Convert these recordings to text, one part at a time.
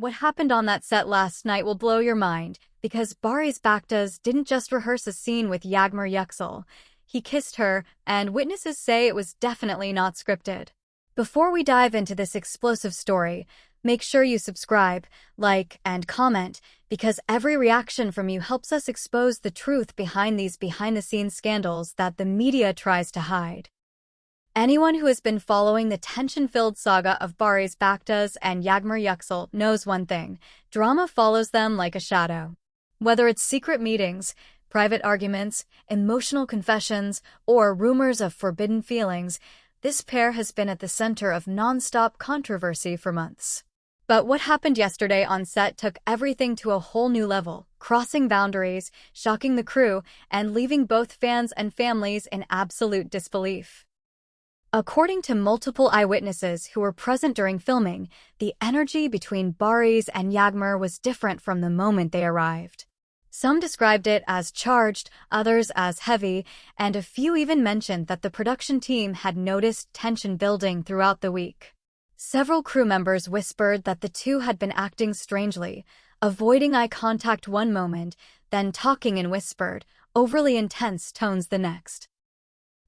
What happened on that set last night will blow your mind, because Barış Baktaş didn't just rehearse a scene with Yağmur Yüksel. He kissed her, and witnesses say it was definitely not scripted. Before we dive into this explosive story, make sure you subscribe, like, and comment, because every reaction from you helps us expose the truth behind these behind-the-scenes scandals that the media tries to hide. Anyone who has been following the tension-filled saga of Barış Baktaş and Yağmur Yüksel knows one thing: drama follows them like a shadow. Whether it's secret meetings, private arguments, emotional confessions, or rumors of forbidden feelings, this pair has been at the center of non-stop controversy for months. But what happened yesterday on set took everything to a whole new level, crossing boundaries, shocking the crew, and leaving both fans and families in absolute disbelief. According to multiple eyewitnesses who were present during filming, the energy between Barış and Yağmur was different from the moment they arrived. Some described it as charged, others as heavy, and a few even mentioned that the production team had noticed tension building throughout the week. Several crew members whispered that the two had been acting strangely, avoiding eye contact one moment, then talking in whispered, overly intense tones the next.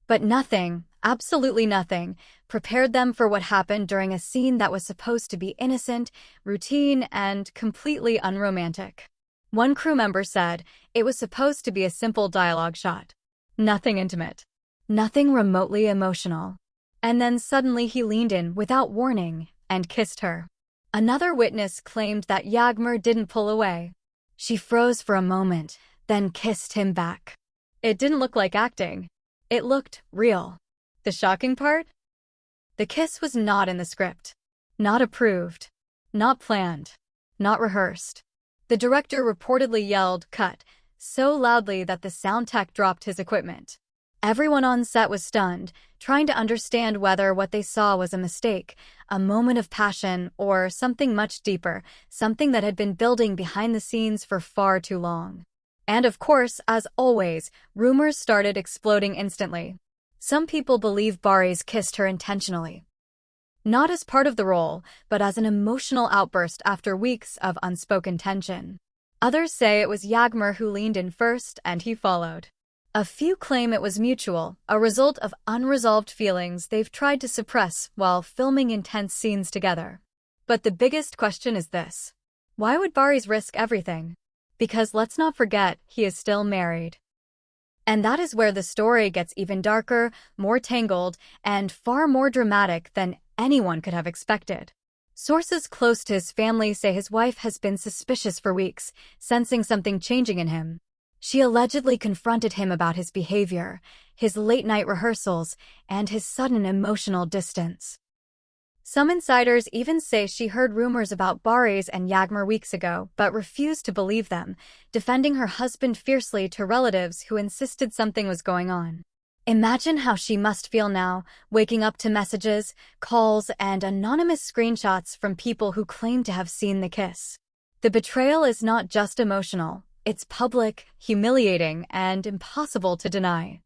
But nothing, absolutely nothing, prepared them for what happened during a scene that was supposed to be innocent, routine, and completely unromantic. One crew member said it was supposed to be a simple dialogue shot. Nothing intimate. Nothing remotely emotional. And then suddenly he leaned in without warning and kissed her. Another witness claimed that Yağmur didn't pull away. She froze for a moment, then kissed him back. It didn't look like acting. It looked real. The shocking part? The kiss was not in the script. Not approved. Not planned. Not rehearsed. The director reportedly yelled, "Cut," so loudly that the sound tech dropped his equipment. Everyone on set was stunned, trying to understand whether what they saw was a mistake, a moment of passion, or something much deeper, something that had been building behind the scenes for far too long. And of course, as always, rumors started exploding instantly. Some people believe Barış kissed her intentionally. Not as part of the role, but as an emotional outburst after weeks of unspoken tension. Others say it was Yağmur who leaned in first and he followed. A few claim it was mutual, a result of unresolved feelings they've tried to suppress while filming intense scenes together. But the biggest question is this: why would Barış risk everything? Because let's not forget, he is still married. And that is where the story gets even darker, more tangled, and far more dramatic than anyone could have expected. Sources close to his family say his wife has been suspicious for weeks, sensing something changing in him. She allegedly confronted him about his behavior, his late-night rehearsals, and his sudden emotional distance. Some insiders even say she heard rumors about Barış and Yağmur weeks ago, but refused to believe them, defending her husband fiercely to relatives who insisted something was going on. Imagine how she must feel now, waking up to messages, calls, and anonymous screenshots from people who claim to have seen the kiss. The betrayal is not just emotional, it's public, humiliating, and impossible to deny.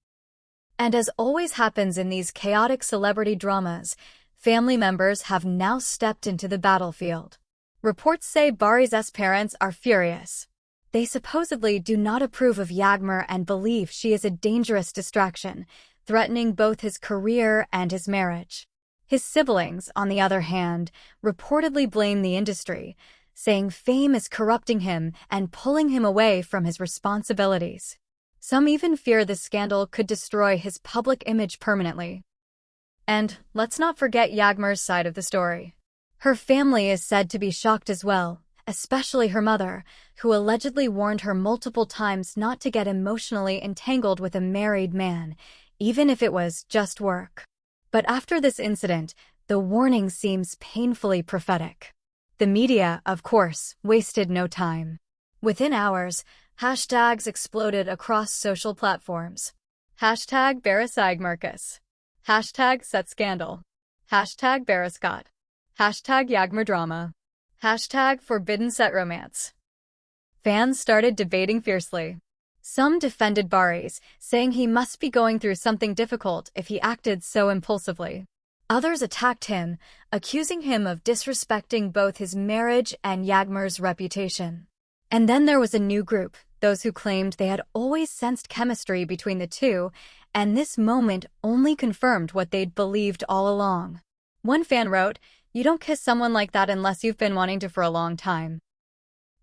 And as always happens in these chaotic celebrity dramas, family members have now stepped into the battlefield. Reports say Barış's parents are furious. They supposedly do not approve of Yağmur and believe she is a dangerous distraction, threatening both his career and his marriage. His siblings, on the other hand, reportedly blame the industry, saying fame is corrupting him and pulling him away from his responsibilities. Some even fear the scandal could destroy his public image permanently. And let's not forget Yağmur's side of the story. Her family is said to be shocked as well, especially her mother, who allegedly warned her multiple times not to get emotionally entangled with a married man, even if it was just work. But after this incident, the warning seems painfully prophetic. The media, of course, wasted no time. Within hours, hashtags exploded across social platforms. Hashtag #BarışMarkus. Hashtag #SetScandal. Hashtag #Barışgot. Hashtag Yağmur Drama. Hashtag Forbidden Set Romance. Fans started debating fiercely. Some defended Barış, saying he must be going through something difficult if he acted so impulsively. Others attacked him, accusing him of disrespecting both his marriage and Yagmur's reputation. And then there was a new group, those who claimed they had always sensed chemistry between the two, and this moment only confirmed what they'd believed all along. One fan wrote, "You don't kiss someone like that unless you've been wanting to for a long time."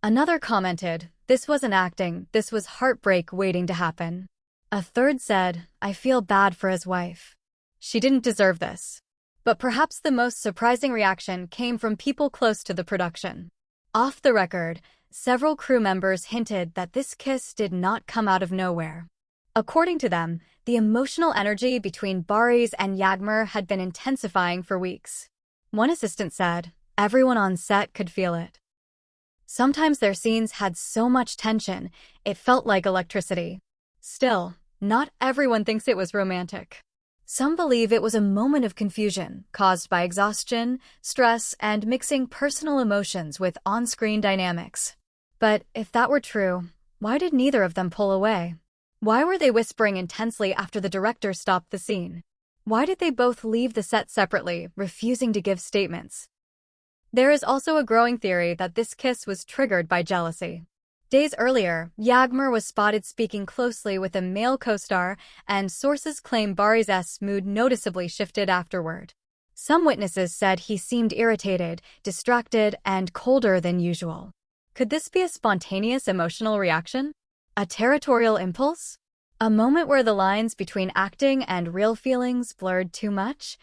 Another commented, "This wasn't acting, this was heartbreak waiting to happen." A third said, "I feel bad for his wife. She didn't deserve this." But perhaps the most surprising reaction came from people close to the production. Off the record, several crew members hinted that this kiss did not come out of nowhere. According to them, the emotional energy between Barış and Yağmur had been intensifying for weeks. One assistant said, "Everyone on set could feel it. Sometimes their scenes had so much tension, it felt like electricity." Still, not everyone thinks it was romantic. Some believe it was a moment of confusion caused by exhaustion, stress, and mixing personal emotions with on-screen dynamics. But if that were true, why did neither of them pull away? Why were they whispering intensely after the director stopped the scene? Why did they both leave the set separately, refusing to give statements? There is also a growing theory that this kiss was triggered by jealousy. Days earlier, Yağmur was spotted speaking closely with a male co-star, and sources claim Barış's mood noticeably shifted afterward. Some witnesses said he seemed irritated, distracted, and colder than usual. Could this be a spontaneous emotional reaction? A territorial impulse? A moment where the lines between acting and real feelings blurred too much?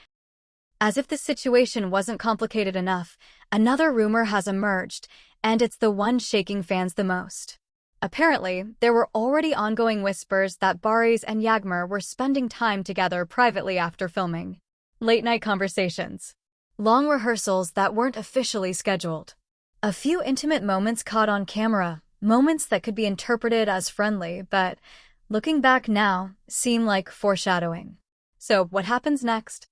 As if the situation wasn't complicated enough, another rumor has emerged, and it's the one shaking fans the most. Apparently, there were already ongoing whispers that Barış and Yağmur were spending time together privately after filming. Late-night conversations. Long rehearsals that weren't officially scheduled. A few intimate moments caught on camera, moments that could be interpreted as friendly, but, looking back now, seem like foreshadowing. So, what happens next?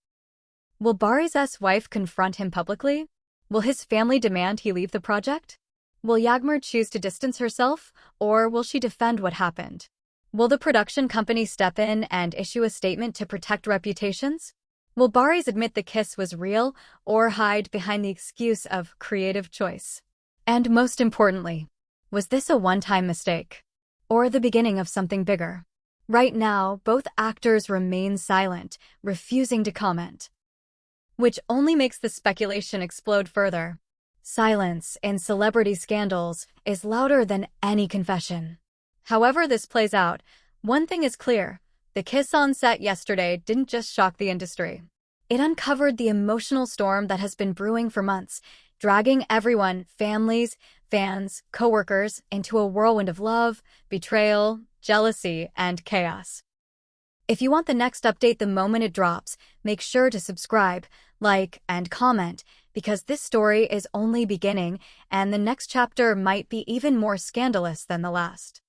Will Barış's wife confront him publicly? Will his family demand he leave the project? Will Yağmur choose to distance herself, or will she defend what happened? Will the production company step in and issue a statement to protect reputations? Will Barış admit the kiss was real, or hide behind the excuse of creative choice? And most importantly, was this a one-time mistake, or the beginning of something bigger? Right now, both actors remain silent, refusing to comment, which only makes the speculation explode further. Silence in celebrity scandals is louder than any confession. However this plays out, one thing is clear: the kiss on set yesterday didn't just shock the industry. It uncovered the emotional storm that has been brewing for months, dragging everyone, families, fans, coworkers, into a whirlwind of love, betrayal, jealousy, and chaos. If you want the next update the moment it drops, make sure to subscribe, like, and comment, because this story is only beginning, and the next chapter might be even more scandalous than the last.